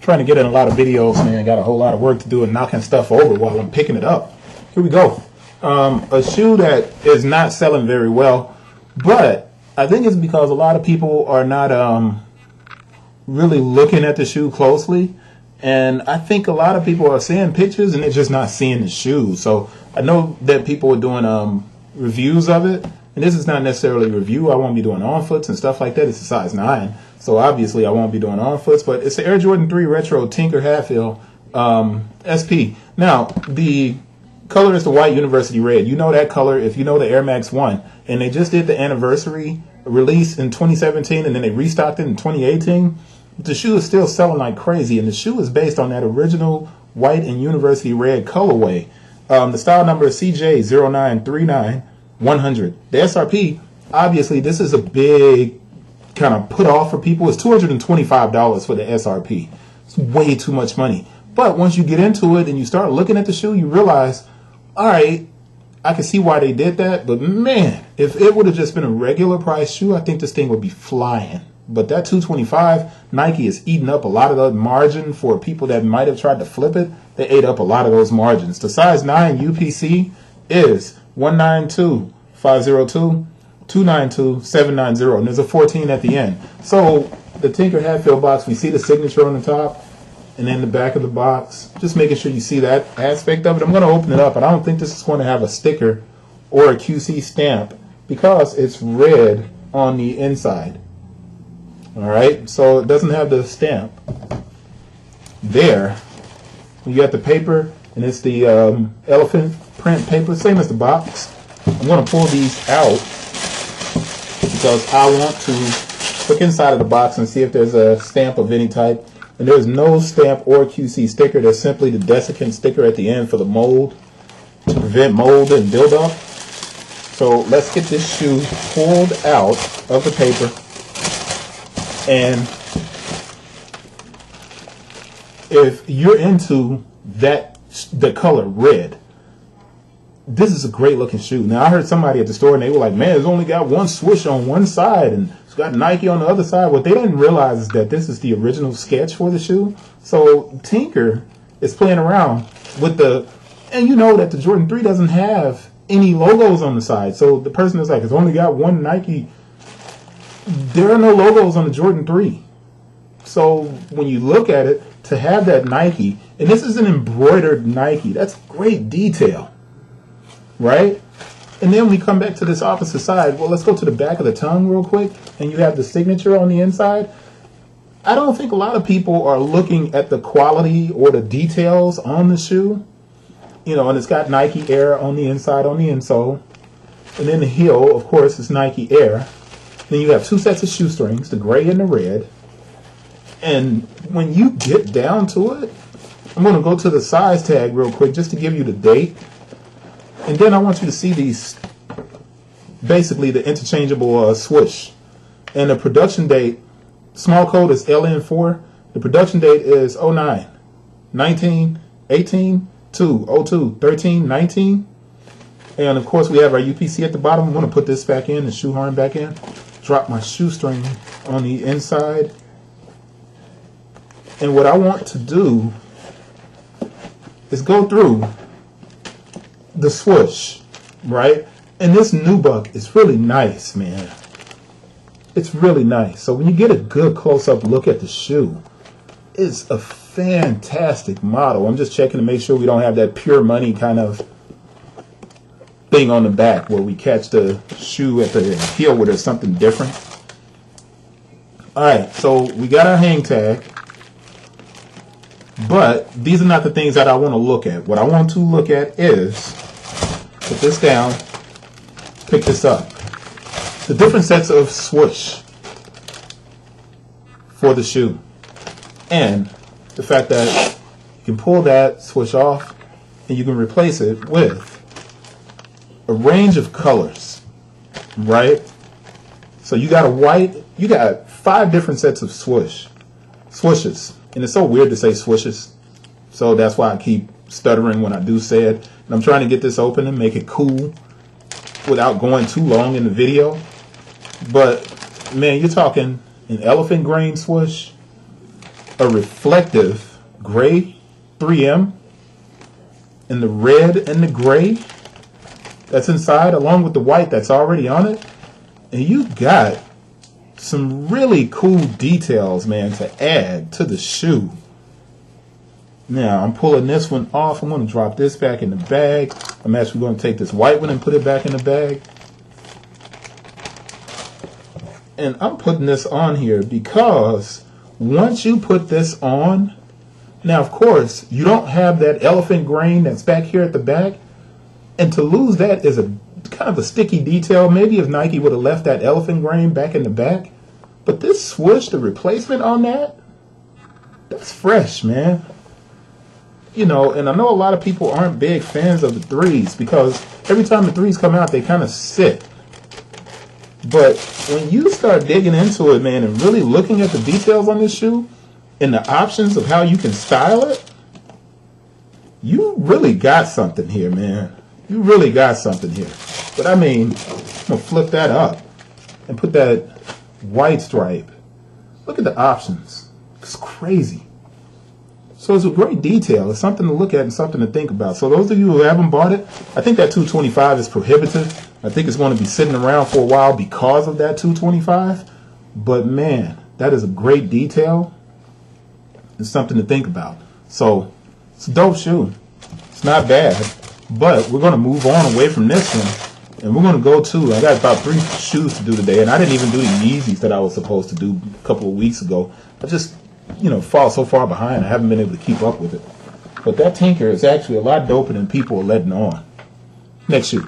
Trying to get in a lot of videos, man. Got a whole lot of work to do and knocking stuff over while I'm picking it up. Here we go. A shoe that is not selling very well, but I think it's because a lot of people are not really looking at the shoe closely. And I think a lot of people are seeing pictures and they're just not seeing the shoe. So I know that people are doing reviews of it. And this is not necessarily a review. I won't be doing on-foots and stuff like that. It's a size 9. So obviously I won't be doing on-foots. But it's the Air Jordan 3 Retro Tinker Hatfield SP. Now, the color is the white University Red. You know that color if you know the Air Max1. And they just did the anniversary release in 2017. And then they restocked it in 2018. The shoe is still selling like crazy, and the shoe is based on that original white and University Red colorway. The style number is CJ0939-100. The SRP, obviously, this is a big kind of put off for people. It's $225 for the SRP. It's way too much money. But once you get into it and you start looking at the shoe, you realize, all right, I can see why they did that. But man, if it would have just been a regular price shoe, I think this thing would be flying. But that $225, Nike is eating up a lot of the margin for people that might have tried to flip it. They ate up a lot of those margins. The size 9 UPC is 192-502-292-790. And there's a 14 at the end. So the Tinker Hatfield box, we see the signature on the top. And then the back of the box. Just making sure you see that aspect of it. I'm going to open it up. And I don't think this is going to have a sticker or a QC stamp because it's red on the inside. Alright, so it doesn't have the stamp there. You got the paper, and it's the elephant print paper, same as the box. I'm going to pull these out because I want to look inside of the box and see if there's a stamp of any type. And there's no stamp or QC sticker. There's simply the desiccant sticker at the end for the mold, to prevent mold and buildup. So let's get this shoe pulled out of the paper. And if you're into the color red, this is a great looking shoe. Now, I heard somebody at the store and they were like, man, it's only got one swoosh on one side and it's got Nike on the other side. What they didn't realize is that this is the original sketch for the shoe. So Tinker is playing around with and you know that the Jordan 3 doesn't have any logos on the side. So the person is like, it's only got one Nike. There are no logos on the Jordan 3. So when you look at it, to have that Nike, and this is an embroidered Nike, that's great detail, right? And then we come back to this opposite side. Well, let's go to the back of the tongue real quick, and you have the signature on the inside. I don't think a lot of people are looking at the quality or the details on the shoe. You know, and it's got Nike Air on the inside, on the insole. And then the heel, of course, is Nike Air. Then you have two sets of shoestrings, the gray and the red. And when you get down to it, I'm going to go to the size tag real quick just to give you the date. And then I want you to see these, basically the interchangeable swoosh. And the production date, small code is LN4. The production date is 09, 19, 18, 2, 02, 13, 19. And of course we have our UPC at the bottom. I'm going to put this back in, the shoe horn back in. Drop my shoestring on the inside. And what I want to do is go through the swoosh, right? And this nubuck is really nice, man. It's really nice. So when you get a good close-up look at the shoe, it's a fantastic model. I'm just checking to make sure we don't have that pure money kind of thing on the back where we catch the shoe at the heel where there's something different. Alright, so we got our hang tag, but these are not the things that I want to look at. What I want to look at is, put this down, pick this up. The different sets of swoosh for the shoe. And the fact that you can pull that swoosh off and you can replace it with a range of colors, right? So you got a white, you got 5 different sets of swooshes. And it's so weird to say swooshes. So that's why I keep stuttering when I do say it. And I'm trying to get this open and make it cool without going too long in the video. But man, you're talking an elephant grain swoosh, a reflective gray 3M and the red and the gray that's inside along with the white that's already on it. And you got some really cool details, man, to add to the shoe. Now, I'm pulling this one off. I'm going to drop this back in the bag. I'm actually going to take this white one and put it back in the bag. And I'm putting this on here because once you put this on, now, of course, you don't have that elephant grain that's back here at the back. And to lose that is a kind of a sticky detail. Maybe if Nike would have left that elephant grain back in the back. But this swoosh, the replacement on that, that's fresh, man. You know, and I know a lot of people aren't big fans of the threes because every time the threes come out, they kind of sit. But when you start digging into it, man, and really looking at the details on this shoe and the options of how you can style it, you really got something here, man. You really got something here. But I mean, I'm going to flip that up and put that white stripe. Look at the options. It's crazy. So it's a great detail. It's something to look at and something to think about. So those of you who haven't bought it, I think that $225 is prohibitive. I think it's going to be sitting around for a while because of that $225. But man, that is a great detail. It's something to think about. So it's a dope shoe. It's not bad. But we're going to move on away from this one. And we're going to go to, I got about 3 shoes to do today. And I didn't even do the Yeezys that I was supposed to do a couple of weeks ago. I just, fall so far behind. I haven't been able to keep up with it. But that Tinker is actually a lot doper than people are letting on. Next shoe.